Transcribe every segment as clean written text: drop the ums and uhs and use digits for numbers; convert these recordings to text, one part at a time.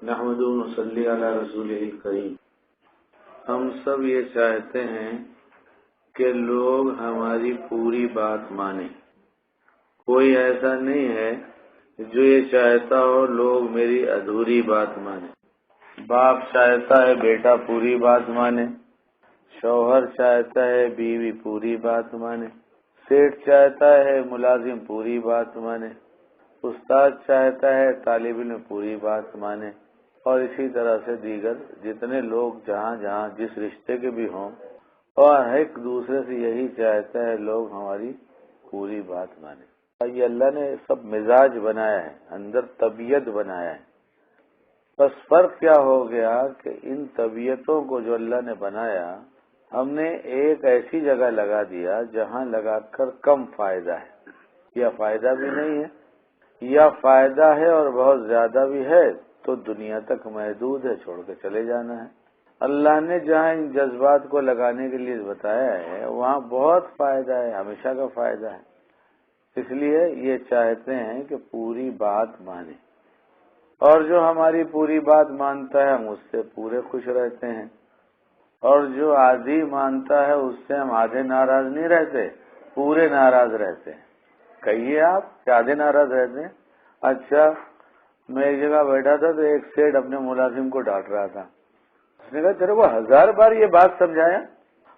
نحمد و نصلی علی رسول الکریم۔ ہم سب یہ چاہتے ہیں کہ لوگ ہماری پوری بات مانیں۔ کوئی ایسا نہیں ہے جو یہ چاہتا ہو لوگ میری ادھوری بات مانیں۔ باپ چاہتا ہے بیٹا پوری بات مانے، شوہر چاہتا ہے بیوی پوری بات مانے، سیٹھ چاہتا ہے ملازم پوری بات مانے، استاد چاہتا ہے طالب علم پوری بات مانے، اور اسی طرح سے دیگر جتنے لوگ جہاں جہاں جس رشتے کے بھی ہوں، اور ایک دوسرے سے یہی چاہتا ہے لوگ ہماری پوری بات مانے۔ یہ اللہ نے سب مزاج بنایا ہے، اندر طبیعت بنایا ہے۔ بس فرق کیا ہو گیا کہ ان طبیعتوں کو جو اللہ نے بنایا ہم نے ایک ایسی جگہ لگا دیا جہاں لگا کر کم فائدہ ہے، یا فائدہ بھی نہیں ہے، یا فائدہ ہے اور بہت زیادہ بھی ہے تو دنیا تک محدود ہے، چھوڑ کے چلے جانا ہے۔ اللہ نے جہاں ان جذبات کو لگانے کے لیے بتایا ہے وہاں بہت فائدہ ہے، ہمیشہ کا فائدہ ہے۔ اس لیے یہ چاہتے ہیں کہ پوری بات مانیں، اور جو ہماری پوری بات مانتا ہے ہم اس سے پورے خوش رہتے ہیں، اور جو آدھی مانتا ہے اس سے ہم آدھے ناراض نہیں رہتے، پورے ناراض رہتے ہیں۔ کہیے آپ کہ آدھے ناراض رہتے ہیں؟ اچھا، میں ایک جگہ بیٹھا تھا تو ایک سیٹ اپنے ملازم کو ڈانٹ رہا تھا۔ اس نے کہا تیرے کو 1000 بار یہ بات سمجھایا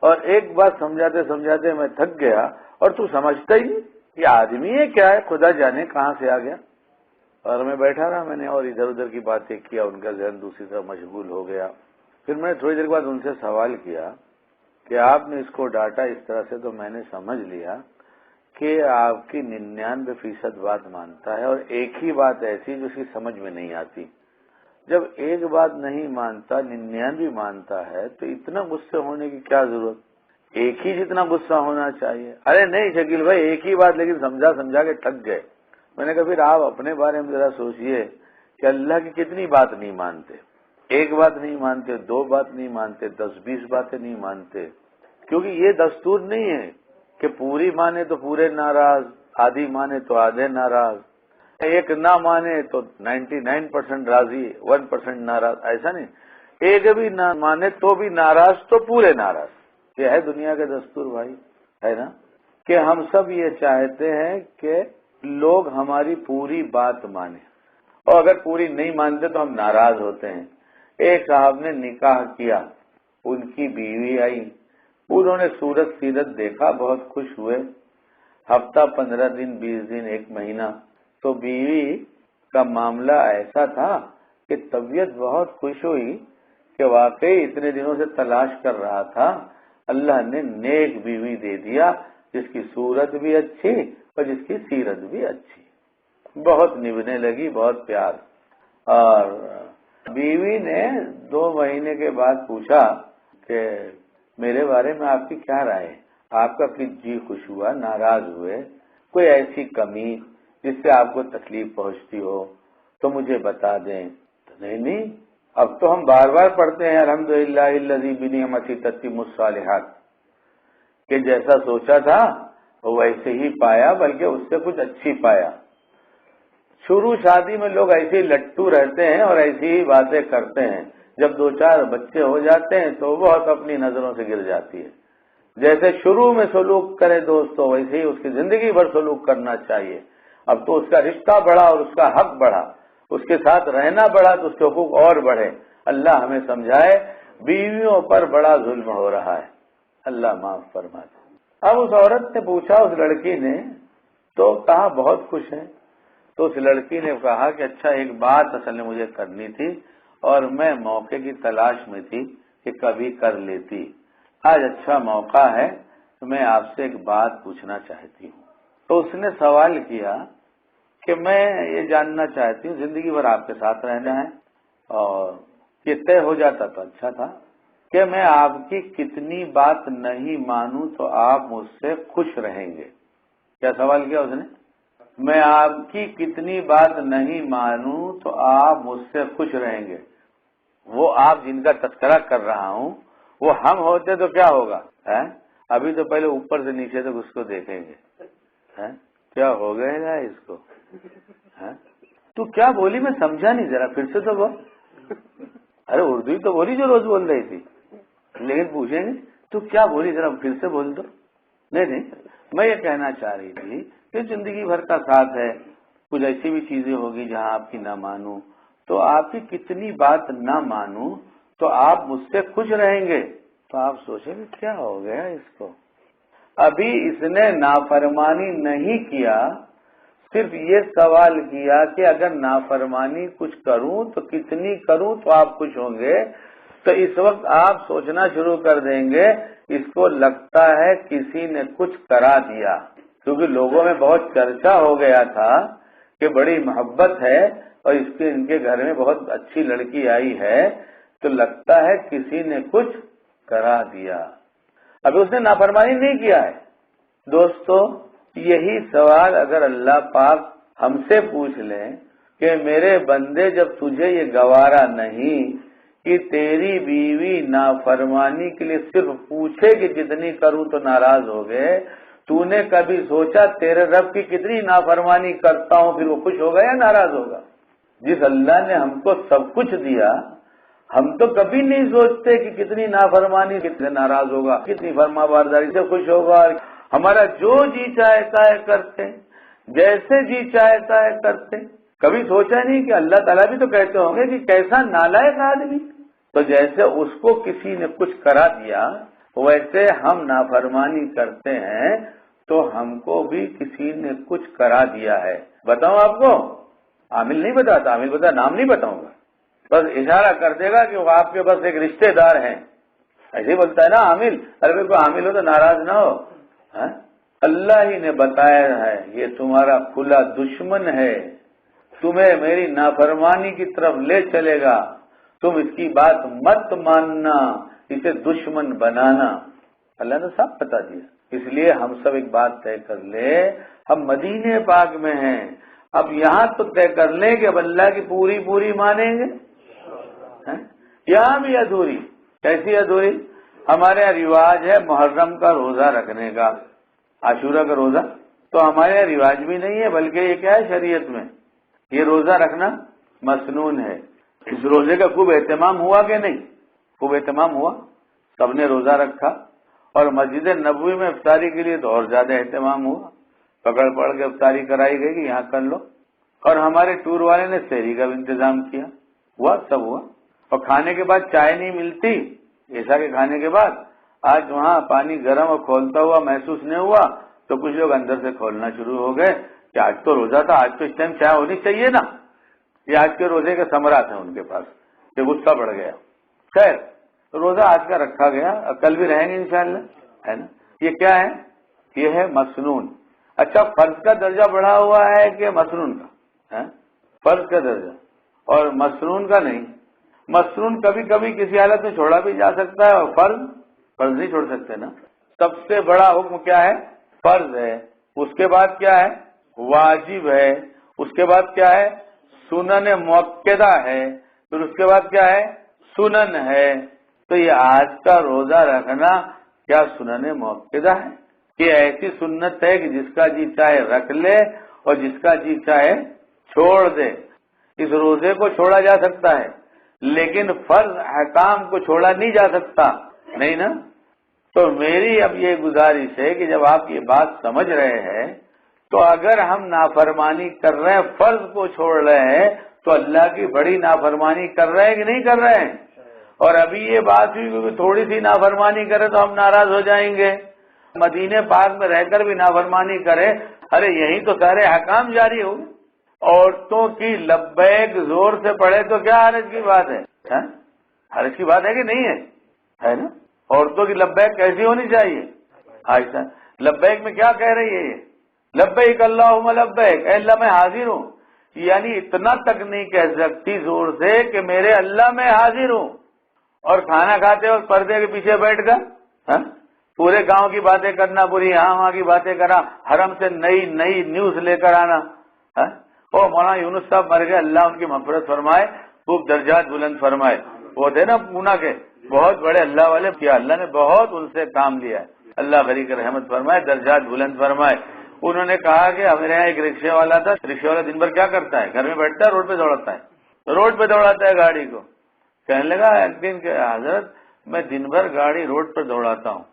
اور ایک بات سمجھاتے سمجھاتے میں تھک گیا اور تو سمجھتا ہی نہیں، یہ آدمی ہے کیا ہے، خدا جانے کہاں سے آ گیا۔ اور میں بیٹھا رہا، میں نے اور ادھر ادھر کی باتیں کیا، ان کا ذہن دوسری طرف مشغول ہو گیا۔ پھر میں نے تھوڑی دیر بعد ان سے سوال کیا کہ آپ نے اس کو ڈانٹا اس طرح سے، تو میں نے سمجھ لیا کہ آپ کی 99% بات مانتا ہے اور ایک ہی بات ایسی جو اس کی سمجھ میں نہیں آتی۔ جب ایک بات نہیں مانتا 99 مانتا ہے تو اتنا غصے ہونے کی کیا ضرورت؟ ایک ہی جتنا غصہ ہونا چاہیے۔ ارے نہیں شکیل بھائی، ایک ہی بات لیکن سمجھا سمجھا کے تھک گئے۔ میں نے کہا پھر آپ اپنے بارے میں ذرا سوچئے کہ اللہ کی کتنی بات نہیں مانتے، ایک بات نہیں مانتے، 2 بات نہیں مانتے، 10-20 باتیں نہیں مانتے، کیونکہ یہ دستور نہیں ہے کہ پوری مانے تو پورے ناراض، آدھی مانے تو آدھے ناراض، ایک نہ مانے تو 99% راضی، 1% ناراض، ایسا نہیں۔ ایک بھی نہ مانے تو بھی ناراض تو پورے ناراض۔ یہ ہے دنیا کا دستور بھائی، ہے نا؟ کہ ہم سب یہ چاہتے ہیں کہ لوگ ہماری پوری بات مانیں، اور اگر پوری نہیں مانتے تو ہم ناراض ہوتے ہیں۔ ایک صاحب نے نکاح کیا، ان کی بیوی آئی، انہوں نے صورت سیرت دیکھا، بہت خوش ہوئے، ہفتہ 15 دن 20 دن 1 مہینہ، تو بیوی کا معاملہ ایسا تھا کہ طبیعت بہت خوش ہوئی کہ واقعی اتنے دنوں سے تلاش کر رہا تھا، اللہ نے نیک بیوی دے دیا جس کی صورت بھی اچھی اور جس کی سیرت بھی اچھی۔ بہت نبھنے لگی، بہت پیار۔ اور بیوی نے 2 مہینے کے بعد پوچھا کہ میرے بارے میں آپ کی کیا رائے ہے، آپ کا کس جی خوش ہوا، ناراض ہوئے، کوئی ایسی کمی جس سے آپ کو تکلیف پہنچتی ہو تو مجھے بتا دیں۔ نہیں، اب تو ہم بار بار پڑھتے ہیں الحمدللہ الذی بنعمتہ تتم الصالحات، کہ جیسا سوچا تھا ویسے ہی پایا، بلکہ اس سے کچھ اچھی پایا۔ شروع شادی میں لوگ ایسے ہی لٹو رہتے ہیں اور ایسی ہی باتیں کرتے ہیں، جب 2-4 بچے ہو جاتے ہیں تو بہت اپنی نظروں سے گر جاتی ہے۔ جیسے شروع میں سلوک کرے دوستو ویسے ہی اس کی زندگی بھر سلوک کرنا چاہیے۔ اب تو اس کا رشتہ بڑھا اور اس کا حق بڑھا، اس کے ساتھ رہنا بڑھا تو اس کے حقوق اور بڑھے۔ اللہ ہمیں سمجھائے، بیویوں پر بڑا ظلم ہو رہا ہے، اللہ معاف فرما دے۔ اب اس عورت نے پوچھا، اس لڑکی نے تو کہا بہت خوش ہے۔ تو اس لڑکی نے کہا کہ اچھا ایک بات اصل میں مجھے کرنی تھی اور میں موقع کی تلاش میں تھی کہ کبھی کر لیتی، آج اچھا موقع ہے تو میں آپ سے ایک بات پوچھنا چاہتی ہوں۔ تو اس نے سوال کیا کہ میں یہ جاننا چاہتی ہوں، زندگی بھر آپ کے ساتھ رہنا ہے اور یہ طے ہو جاتا تو اچھا تھا کہ میں آپ کی کتنی بات نہیں مانوں تو آپ مجھ سے خوش رہیں گے۔ کیا سوال کیا اس نے؟ میں آپ کی کتنی بات نہیں مانوں تو آپ مجھ سے خوش رہیں گے۔ وہ آپ جن کا تذکرہ کر رہا ہوں وہ ہم ہوتے تو کیا ہوگا؟ ابھی تو پہلے اوپر سے نیچے تک اس کو دیکھیں گے، کیا ہو گئے گا اس کو؟ تو کیا بولی میں سمجھا نہیں، ذرا پھر سے تو بول۔ ارے اردو ہی تو بولی جو روز بول رہی تھی، لیکن پوچھیں گے تو کیا بولی، ذرا پھر سے بول دو. نہیں، میں یہ کہنا چاہ رہی تھی کہ زندگی بھر کا ساتھ ہے، کچھ ایسی بھی چیزیں ہوگی جہاں آپ کی نہ مانوں، تو آپ کی کتنی بات نہ مانوں تو آپ مجھ سے خوش رہیں گے. تو آپ سوچیں کہ کیا ہو گیا اس کو، ابھی اس نے نافرمانی نہیں کیا، صرف یہ سوال کیا کہ اگر نافرمانی کچھ کروں تو کتنی کروں تو آپ خوش ہوں گے. تو اس وقت آپ سوچنا شروع کر دیں گے اس کو لگتا ہے کسی نے کچھ کرا دیا، کیونکہ لوگوں میں بہت چرچا ہو گیا تھا کہ بڑی محبت ہے اور ان کے گھر میں بہت اچھی لڑکی آئی ہے، تو لگتا ہے کسی نے کچھ کرا دیا. ابھی اس نے نافرمانی نہیں کیا ہے. دوستو یہی سوال اگر اللہ پاک ہم سے پوچھ لیں کہ میرے بندے جب تجھے یہ گوارا نہیں کہ تیری بیوی نافرمانی کے لیے صرف پوچھے کہ کتنی کروں تو ناراض ہو گئے، تو نے کبھی سوچا تیرے رب کی کتنی نافرمانی کرتا ہوں پھر وہ خوش ہوگا یا ناراض ہوگا؟ جس اللہ نے ہم کو سب کچھ دیا، ہم تو کبھی نہیں سوچتے کہ کتنی نافرمانی کتنے ناراض ہوگا، کتنی فرما برداری سے خوش ہوگا. ہمارا جو جی چاہتا ہے کرتے، جیسے جی چاہتا ہے کرتے. کبھی سوچا نہیں کہ اللہ تعالیٰ بھی تو کہتے ہوں گے کہ کیسا نالائق آدمی. تو جیسے اس کو کسی نے کچھ کرا دیا ویسے ہم نافرمانی کرتے ہیں تو ہم کو بھی کسی نے کچھ کرا دیا ہے. بتاؤں آپ کو؟ عامل نہیں بتاتا، عامل بتا نام نہیں بتاؤں گا، بس اشارہ کر دے گا کہ وہ آپ کے بس ایک رشتہ دار ہیں. ایسے ہی بولتا ہے نا عامل. ارے کوئی عامل ہو تو ناراض نہ ہو. اللہ ہی نے بتایا ہے یہ تمہارا کھلا دشمن ہے، تمہیں میری نافرمانی کی طرف لے چلے گا، تم اس کی بات مت ماننا، اسے دشمن بنانا. اللہ نے صاف بتا دیا. اس لیے ہم سب ایک بات طے کر لیں، ہم مدینے پاک میں ہیں، اب یہاں تو طے کر لیں کہ اب اللہ کی پوری مانیں گے. یہاں بھی ادھوری. کیسی ادھوری؟ ہمارے یہاں رواج ہے محرم کا روزہ رکھنے کا، عاشورہ کا روزہ. تو ہمارے یہاں رواج بھی نہیں ہے، بلکہ یہ کیا ہے شریعت میں یہ روزہ رکھنا مسنون ہے. اس روزے کا خوب اہتمام ہوا کہ نہیں؟ خوب اہتمام ہوا، سب نے روزہ رکھا، اور مسجد نبوی میں افطاری کے لیے تو اور زیادہ اہتمام ہوا، پکڑ پڑ کے افطاری کرائی گئی کہ یہاں کر لو. اور ہمارے ٹور والے نے سحری کا بھی انتظام کیا، ہوا سب ہوا. اور کھانے کے بعد چائے نہیں ملتی، ایسا کہ کھانے کے بعد آج وہاں پانی گرم اور کھولتا ہوا محسوس نہیں ہوا تو کچھ لوگ اندر سے کھولنا شروع ہو گئے کہ آج تو روزہ تھا، آج تو اس ٹائم چائے ہونی چاہیے نا. یہ آج کے روزے کے ثمرات ہیں ان کے پاس کہ غصہ بڑھ گیا. خیر روزہ آج کا رکھا گیا، کل بھی رہیں گے انشاءاللہ، ہے نا. یہ کیا ہے؟ یہ ہے مسنون. اچھا فرض کا درجہ بڑھا ہوا ہے کہ مسنون کا؟ فرض کا درجہ اور مسنون کا نہیں. مسنون کبھی کبھی کسی حالت میں چھوڑا بھی جا سکتا ہے، اور فرض نہیں چھوڑ سکتے نا. سب سے بڑا حکم کیا ہے؟ فرض ہے. اس کے بعد کیا ہے؟ واجب ہے. اس کے بعد کیا ہے؟ سنن مؤکدہ ہے. پھر اس کے بعد کیا ہے؟ سنن ہے. تو یہ آج کا روزہ رکھنا کیا سنن مؤکدہ ہے کہ ایسی سنت ہے کہ جس کا جی چاہے رکھ لے اور جس کا جی چاہے چھوڑ دے؟ اس روزے کو چھوڑا جا سکتا ہے لیکن فرض احکام کو چھوڑا نہیں جا سکتا، نہیں نا. تو میری اب یہ گزارش ہے کہ جب آپ یہ بات سمجھ رہے ہیں تو اگر ہم نافرمانی کر رہے ہیں، فرض کو چھوڑ رہے ہیں، تو اللہ کی بڑی نافرمانی کر رہے ہیں کہ نہیں کر رہے ہیں؟ اور ابھی یہ بات ہوئی کہ تھوڑی سی نافرمانی کرے تو ہم ناراض ہو جائیں گے. مدینے پاک میں رہ کر بھی نافرمانی کرے، ارے یہی تو سارے احکام جاری ہو. عورتوں کی لبیک زور سے پڑھے تو کیا حرج کی بات ہے؟ حرج کی بات ہے کہ نہیں ہے نا. عورتوں کی لبیک کیسی ہونی چاہیے؟ عائشہ لبیک میں کیا کہہ رہی ہے؟ یہ لبیک اللہم لبیک، اے اللہ میں حاضر ہوں. یعنی اتنا تک نہیں کہہ سکتی زور سے کہ میرے اللہ میں حاضر ہوں. اور کھانا کھاتے اور پردے کے پیچھے بیٹھ کر پورے گاؤں کی باتیں کرنا، پوری یہاں وہاں کی باتیں کرنا، حرم سے نئی نیوز لے کر آنا. او مولانا یونس صاحب مر گئے، اللہ ان کی مغفرت فرمائے، خوب درجات بلند فرمائے. وہ تھے نا پونا کے بہت بڑے اللہ والے، کیا اللہ نے بہت ان سے کام لیا ہے، اللہ غریق رحمت فرمائے، درجات بلند فرمائے. انہوں نے کہا کہ ہمارے یہاں ایک رکشے والا تھا، رکشے والا دن بھر کیا کرتا ہے؟ گھر میں بیٹھتا ہے، روڈ پہ دوڑاتا ہے گاڑی کو. کہنے لگا ایک دن کہ حضرت میں دن بھر گاڑی روڈ پر دوڑاتا ہوں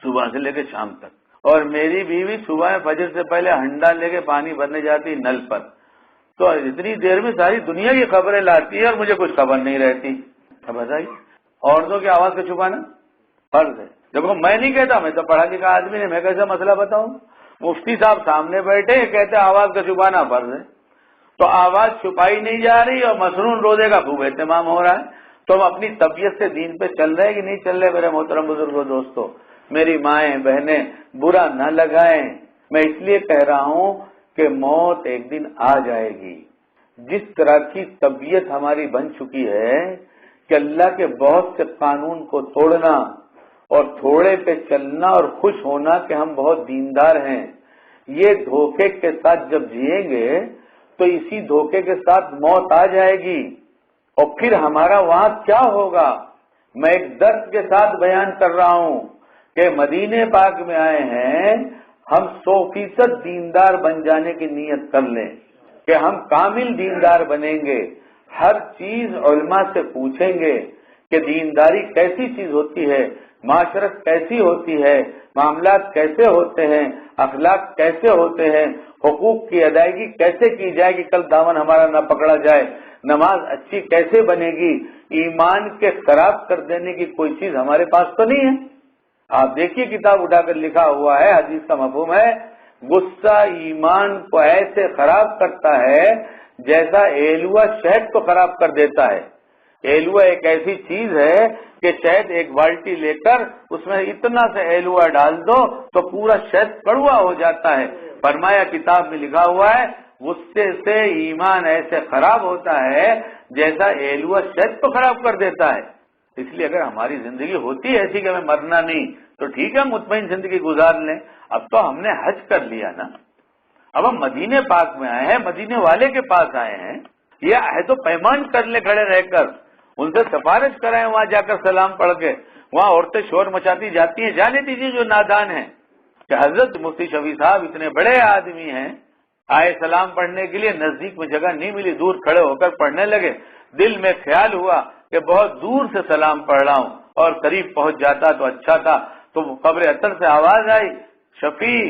صبح سے لے کے شام تک، اور میری بیوی صبح میں فجر سے پہلے ہنڈا لے کے پانی بھرنے جاتی نل پر، تو اتنی دیر میں ساری دنیا کی خبریں لاتی ہے اور مجھے کچھ خبر نہیں رہتی۔ اب بتائیے عورتوں کی آواز کو چھپانا فرض ہے؟ دیکھو میں نہیں کہتا، میں تو پڑھا لکھا آدمی نے، میں کیسا مسئلہ بتاؤں؟ مفتی صاحب سامنے بیٹھے کہتے آواز کا چھپانا فرض ہے، تو آواز چھپائی نہیں جا رہی اور مسنون روزے کا خوب اہتمام ہو رہا ہے۔ تو ہم اپنی طبیعت سے دین پہ چل رہے کہ نہیں چل رہے؟ میرے محترم بزرگوں، دوستو، میری مائیں بہنیں برا نہ لگائیں، میں اس لیے کہہ رہا ہوں کہ موت ایک دن آ جائے گی۔ جس طرح کی طبیعت ہماری بن چکی ہے کہ اللہ کے بہت سے قانون کو توڑنا اور تھوڑے پہ چلنا اور خوش ہونا کہ ہم بہت دیندار ہیں، یہ دھوکے کے ساتھ جب جئیں گے تو اسی دھوکے کے ساتھ موت آ جائے گی، اور پھر ہمارا وہاں کیا ہوگا؟ میں ایک درد کے ساتھ بیان کر رہا ہوں کہ مدینے پاک میں آئے ہیں، ہم 100% دیندار بن جانے کی نیت کر لیں کہ ہم کامل دیندار بنیں گے، ہر چیز علماء سے پوچھیں گے کہ دینداری کیسی چیز ہوتی ہے، معاشرت کیسی ہوتی ہے، معاملات کیسے ہوتے ہیں، اخلاق کیسے ہوتے ہیں، حقوق کی ادائیگی کیسے کی جائے کہ کل دامن ہمارا نہ پکڑا جائے، نماز اچھی کیسے بنے گی، ایمان کے خراب کر دینے کی کوئی چیز ہمارے پاس تو نہیں ہے۔ آپ دیکھیے کتاب اٹھا کر لکھا ہوا ہے، حدیث کا مفہوم ہے، غصہ ایمان کو ایسے خراب کرتا ہے جیسا ایلوا شہد کو خراب کر دیتا ہے۔ ایلوا ایک ایسی چیز ہے کہ شہد ایک بالٹی لے کر اس میں اتنا سے ایلوا ڈال دو تو پورا شہد کڑوا ہو جاتا ہے۔ فرمایا کتاب میں لکھا ہوا ہے غصے سے ایمان ایسے خراب ہوتا ہے جیسا ایلوا شہد کو خراب کر دیتا ہے۔ اس لیے اگر ہماری زندگی ہوتی ہے ایسی کہ ہمیں مرنا نہیں تو ٹھیک ہے، مطمئن زندگی گزار لیں۔ اب تو ہم نے حج کر لیا نا، اب ہم مدینے پاک میں آئے ہیں، مدینے والے کے پاس آئے ہیں، یہ ہے تو پیمان کر لے کھڑے رہ کر، ان سے سفارش کرائیں وہاں جا کر سلام پڑھ کے۔ وہاں عورتیں شور مچاتی جاتی ہیں، جانے دیجیے جو نادان ہیں کہ حضرت مفتی شفیع صاحب اتنے بڑے آدمی ہیں، آئے سلام پڑھنے کے لیے، نزدیک میں جگہ نہیں ملی، دور کھڑے ہو کر پڑھنے لگے۔ دل میں خیال ہوا کہ بہت دور سے سلام پڑھ رہا ہوں اور قریب پہنچ جاتا تو اچھا تھا، تو قبر اطہر سے آواز آئی، شفیع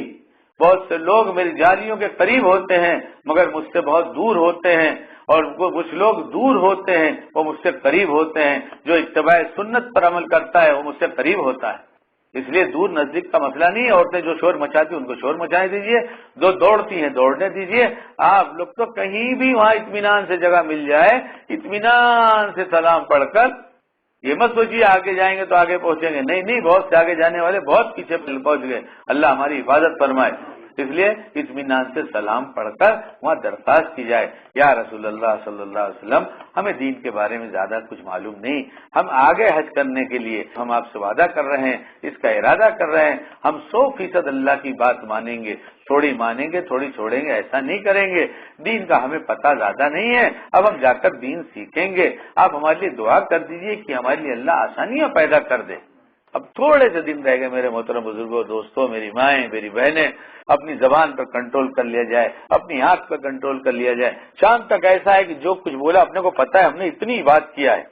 بہت سے لوگ میری جاریوں کے قریب ہوتے ہیں مگر مجھ سے بہت دور ہوتے ہیں، اور کچھ لوگ دور ہوتے ہیں وہ مجھ سے قریب ہوتے ہیں، جو اتباع سنت پر عمل کرتا ہے وہ مجھ سے قریب ہوتا ہے۔ اس لیے دور نزدیک کا مسئلہ نہیں ہے، عورتیں جو شور مچاتی ان کو شور مچائے دیجیے، جو دوڑتی ہیں دوڑنے دیجیے، آپ لوگ تو کہیں بھی وہاں اطمینان سے جگہ مل جائے، اطمینان سے سلام پڑھ کر، یہ مت سوچیے آگے جائیں گے تو آگے پہنچیں گے، نہیں نہیں، بہت سے آگے جانے والے بہت پیچھے پہنچ گئے، اللہ ہماری حفاظت فرمائے۔ اس لیے اطمینان سے سلام پڑھ کر وہاں درخواست کی جائے، یا رسول اللہ صلی اللہ علیہ وسلم ہمیں دین کے بارے میں زیادہ کچھ معلوم نہیں، ہم آگے حج کرنے کے لیے ہم آپ سے وعدہ کر رہے ہیں، اس کا ارادہ کر رہے ہیں، ہم 100% اللہ کی بات مانیں گے، تھوڑی مانیں گے تھوڑی چھوڑیں گے، ایسا نہیں کریں گے۔ دین کا ہمیں پتہ زیادہ نہیں ہے، اب ہم جا کر دین سیکھیں گے۔ آپ ہمارے لیے دعا کر دیجئے کہ ہمارے لیے اللہ آسانیاں پیدا کر دے۔ اب تھوڑے سے دن رہ گئے میرے محترم بزرگوں، دوستوں، میری مائیں، میری بہنیں، اپنی زبان پر کنٹرول کر لیا جائے، اپنی آنکھ پر کنٹرول کر لیا جائے۔ شام تک ایسا ہے کہ جو کچھ بولا اپنے کو پتا ہے ہم نے اتنی بات کیا ہے،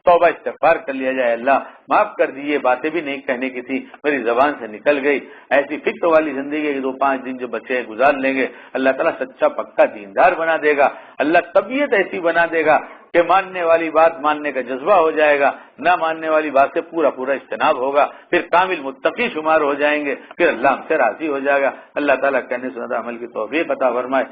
توبہ استغفار کر لیا جائے، اللہ معاف کر دیجیے، باتیں بھی نہیں کہنے کی تھی میری زبان سے نکل گئی۔ ایسی فکر والی زندگی کے 2-5 دن جو بچے گزار لیں گے، اللہ تعالیٰ سچا پکا دیندار بنا دے گا، اللہ طبیعت ایسی بنا دے گا کہ ماننے والی بات ماننے کا جذبہ ہو جائے گا، نہ ماننے والی بات سے پورا اجتناب ہوگا، پھر کامل متقی شمار ہو جائیں گے، پھر اللہ ہم سے راضی ہو جائے گا۔ اللہ تعالیٰ کہنے سنا عمل کی توفیق عطا فرمائے۔